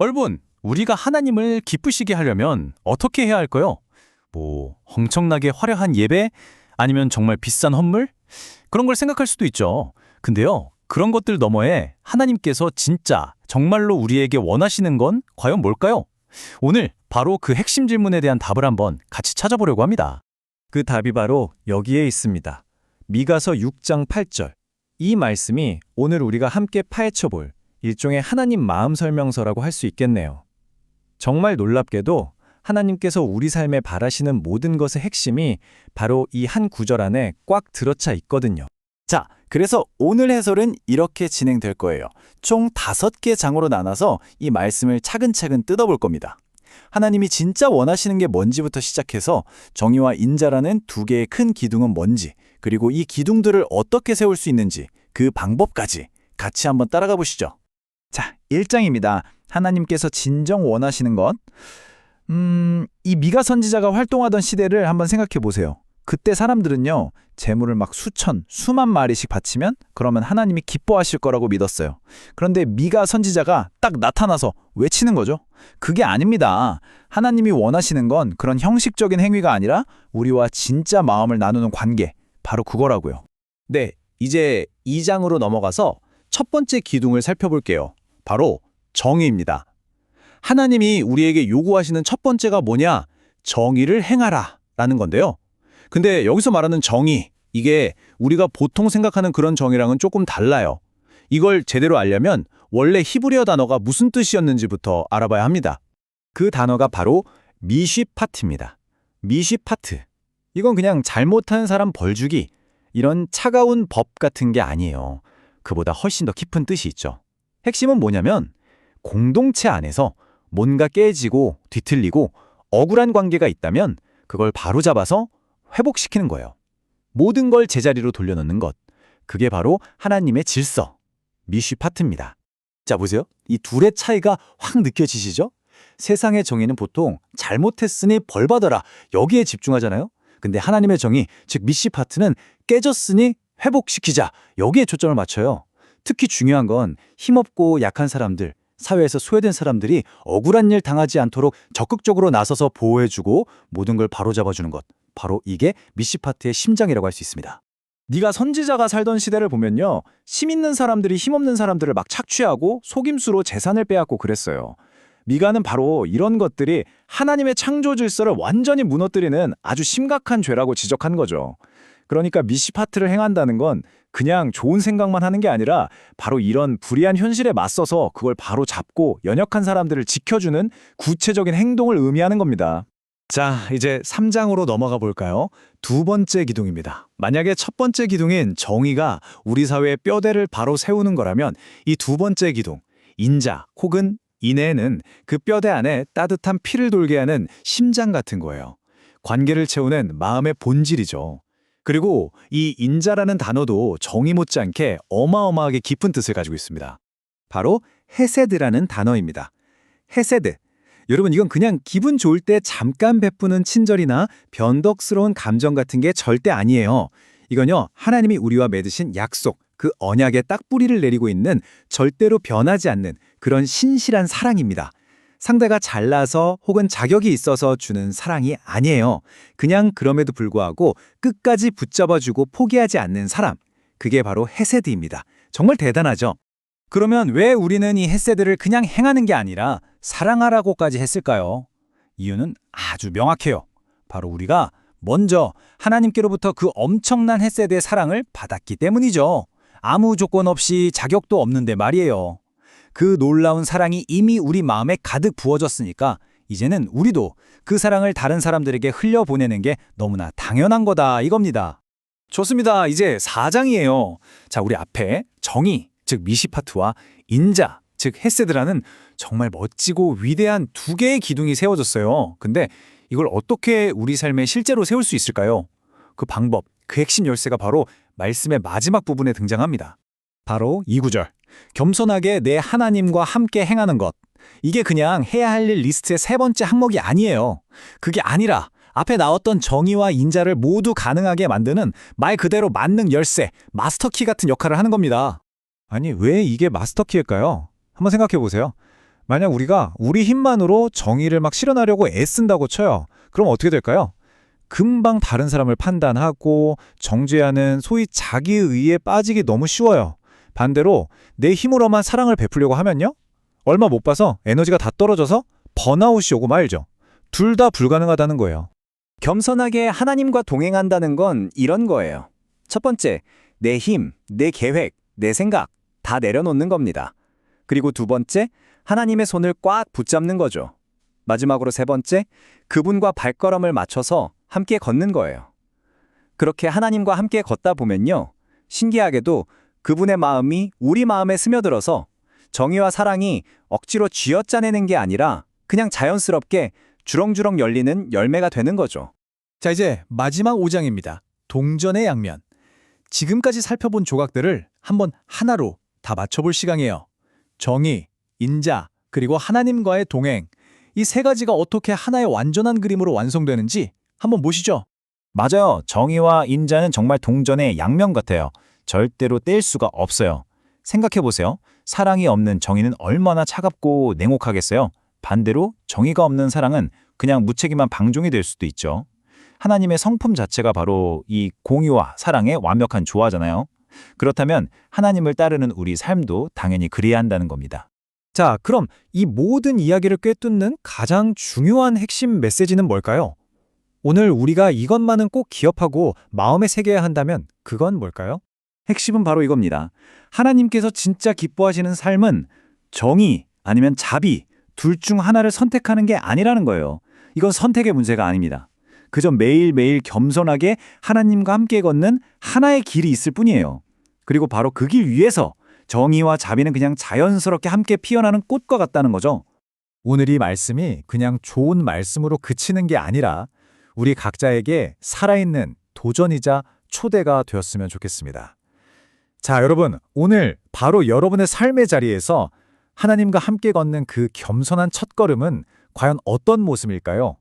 여러분, 우리가 하나님을 기쁘시게 하려면 어떻게 해야 할까요? 엄청나게 화려한 예배? 아니면 정말 비싼 헌물? 그런 걸 생각할 수도 있죠. 근데요, 그런 것들 너머에 하나님께서 진짜, 정말로 우리에게 원하시는 건 과연 뭘까요? 오늘 바로 그 핵심 질문에 대한 답을 한번 같이 찾아보려고 합니다. 그 답이 바로 여기에 있습니다. 미가서 6장 8절. 이 말씀이 오늘 우리가 함께 파헤쳐 볼 일종의 하나님 마음 설명서라고 할 수 있겠네요. 정말 놀랍게도 하나님께서 우리 삶에 바라시는 모든 것의 핵심이 바로 이 한 구절 안에 꽉 들어차 있거든요. 자, 그래서 오늘 해설은 이렇게 진행될 거예요. 총 5개 장으로 나눠서 이 말씀을 차근차근 뜯어볼 겁니다. 하나님이 진짜 원하시는 게 뭔지부터 시작해서 정의와 인자라는 2개의 큰 기둥은 뭔지, 그리고 이 기둥들을 어떻게 세울 수 있는지, 그 방법까지 같이 한번 따라가 보시죠. 자, 1장입니다. 하나님께서 진정 원하시는 것. 이 미가 선지자가 활동하던 시대를 한번 생각해 보세요. 그때 사람들은요, 재물을 막 수만 마리씩 바치면 그러면 하나님이 기뻐하실 거라고 믿었어요. 그런데 미가 선지자가 딱 나타나서 외치는 거죠. 그게 아닙니다. 하나님이 원하시는 건 그런 형식적인 행위가 아니라 우리와 진짜 마음을 나누는 관계, 바로 그거라고요. 네, 이제 2장으로 넘어가서 첫 번째 기둥을 살펴볼게요. 바로 정의입니다. 하나님이 우리에게 요구하시는 첫 번째가 뭐냐? 정의를 행하라 라는 건데요. 근데 여기서 말하는 정의, 이게 우리가 보통 생각하는 그런 정의랑은 조금 달라요. 이걸 제대로 알려면 원래 히브리어 단어가 무슨 뜻이었는지부터 알아봐야 합니다. 그 단어가 바로 미쉬파트입니다. 미쉬파트. 이건 그냥 잘못하는 사람 벌주기, 이런 차가운 법 같은 게 아니에요. 그보다 훨씬 더 깊은 뜻이 있죠. 핵심은 뭐냐면 공동체 안에서 뭔가 깨지고 뒤틀리고 억울한 관계가 있다면 그걸 바로잡아서 회복시키는 거예요. 모든 걸 제자리로 돌려놓는 것. 그게 바로 하나님의 질서, 미쉬파트입니다. 자, 보세요. 이 둘의 차이가 확 느껴지시죠? 세상의 정의는 보통 잘못했으니 벌 받아라, 여기에 집중하잖아요. 근데 하나님의 정의, 즉 미쉬파트는 깨졌으니 회복시키자, 여기에 초점을 맞춰요. 특히 중요한 건 힘없고 약한 사람들, 사회에서 소외된 사람들이 억울한 일 당하지 않도록 적극적으로 나서서 보호해주고 모든 걸 바로잡아주는 것. 바로 이게 미쉬파트의 심장이라고 할 수 있습니다. 네가 선지자가 살던 시대를 보면요, 힘 있는 사람들이 힘없는 사람들을 막 착취하고 속임수로 재산을 빼앗고 그랬어요. 미가는 바로 이런 것들이 하나님의 창조 질서를 완전히 무너뜨리는 아주 심각한 죄라고 지적한 거죠. 그러니까 미쉬파트를 행한다는 건 그냥 좋은 생각만 하는 게 아니라 바로 이런 불의한 현실에 맞서서 그걸 바로 잡고 연약한 사람들을 지켜주는 구체적인 행동을 의미하는 겁니다. 자, 이제 3장으로 넘어가 볼까요? 2번째 기둥입니다. 만약에 첫 번째 기둥인 정의가 우리 사회의 뼈대를 바로 세우는 거라면 이 2번째 기둥, 인자 혹은 인애는 그 뼈대 안에 따뜻한 피를 돌게 하는 심장 같은 거예요. 관계를 채우는 마음의 본질이죠. 그리고 이 인자라는 단어도 정의 못지않게 어마어마하게 깊은 뜻을 가지고 있습니다. 바로 헤세드라는 단어입니다. 헤세드. 여러분, 이건 그냥 기분 좋을 때 잠깐 베푸는 친절이나 변덕스러운 감정 같은 게 절대 아니에요. 이건요, 하나님이 우리와 맺으신 약속, 그 언약에 딱 뿌리를 내리고 있는 절대로 변하지 않는 그런 신실한 사랑입니다. 상대가 잘나서 혹은 자격이 있어서 주는 사랑이 아니에요. 그냥 그럼에도 불구하고 끝까지 붙잡아주고 포기하지 않는 사람. 그게 바로 헤세드입니다. 정말 대단하죠? 그러면 왜 우리는 이 헤세드를 그냥 행하는 게 아니라 사랑하라고까지 했을까요? 이유는 아주 명확해요. 바로 우리가 먼저 하나님께로부터 그 엄청난 헤세드의 사랑을 받았기 때문이죠. 아무 조건 없이 자격도 없는데 말이에요. 그 놀라운 사랑이 이미 우리 마음에 가득 부어졌으니까 이제는 우리도 그 사랑을 다른 사람들에게 흘려보내는 게 너무나 당연한 거다, 이겁니다. 좋습니다. 이제 4장이에요. 자, 우리 앞에 정의, 즉 미쉬파트와 인자, 즉 헤세드라는 정말 멋지고 위대한 2개의 기둥이 세워졌어요. 근데 이걸 어떻게 우리 삶에 실제로 세울 수 있을까요? 그 방법, 그 핵심 열쇠가 바로 말씀의 마지막 부분에 등장합니다. 바로 이 구절. 겸손하게 내 하나님과 함께 행하는 것. 이게 그냥 해야 할 일 리스트의 3번째 항목이 아니에요. 그게 아니라 앞에 나왔던 정의와 인자를 모두 가능하게 만드는 말 그대로 만능 열쇠, 마스터키 같은 역할을 하는 겁니다. 아니, 왜 이게 마스터키일까요? 한번 생각해 보세요. 만약 우리가 우리 힘만으로 정의를 막 실현하려고 애쓴다고 쳐요. 그럼 어떻게 될까요? 금방 다른 사람을 판단하고 정죄하는 소위 자기의에 빠지기 너무 쉬워요. 반대로 내 힘으로만 사랑을 베풀려고 하면요? 얼마 못 봐서 에너지가 다 떨어져서 번아웃이 오고 말죠. 둘 다 불가능하다는 거예요. 겸손하게 하나님과 동행한다는 건 이런 거예요. 첫 번째, 내 힘, 내 계획, 내 생각 다 내려놓는 겁니다. 그리고 두 번째, 하나님의 손을 꽉 붙잡는 거죠. 마지막으로 세 번째, 그분과 발걸음을 맞춰서 함께 걷는 거예요. 그렇게 하나님과 함께 걷다 보면요. 신기하게도 그분의 마음이 우리 마음에 스며들어서 정의와 사랑이 억지로 쥐어짜내는 게 아니라 그냥 자연스럽게 주렁주렁 열리는 열매가 되는 거죠. 자, 이제 마지막 5장입니다. 동전의 양면. 지금까지 살펴본 조각들을 한번 하나로 다 맞춰볼 시간이에요. 정의, 인자, 그리고 하나님과의 동행. 이 세 가지가 어떻게 하나의 완전한 그림으로 완성되는지 한번 보시죠. 맞아요. 정의와 인자는 정말 동전의 양면 같아요. 절대로 뗄 수가 없어요. 생각해보세요. 사랑이 없는 정의는 얼마나 차갑고 냉혹하겠어요. 반대로 정의가 없는 사랑은 그냥 무책임한 방종이 될 수도 있죠. 하나님의 성품 자체가 바로 이 공의와 사랑의 완벽한 조화잖아요. 그렇다면 하나님을 따르는 우리 삶도 당연히 그래야 한다는 겁니다. 자, 그럼 이 모든 이야기를 꿰뚫는 가장 중요한 핵심 메시지는 뭘까요? 오늘 우리가 이것만은 꼭 기억하고 마음에 새겨야 한다면 그건 뭘까요? 핵심은 바로 이겁니다. 하나님께서 진짜 기뻐하시는 삶은 정의 아니면 자비 둘 중 하나를 선택하는 게 아니라는 거예요. 이건 선택의 문제가 아닙니다. 그저 매일매일 겸손하게 하나님과 함께 걷는 하나의 길이 있을 뿐이에요. 그리고 바로 그 길 위에서 정의와 자비는 그냥 자연스럽게 함께 피어나는 꽃과 같다는 거죠. 오늘 이 말씀이 그냥 좋은 말씀으로 그치는 게 아니라 우리 각자에게 살아있는 도전이자 초대가 되었으면 좋겠습니다. 자, 여러분, 오늘 바로 여러분의 삶의 자리에서 하나님과 함께 걷는 그 겸손한 첫걸음은 과연 어떤 모습일까요?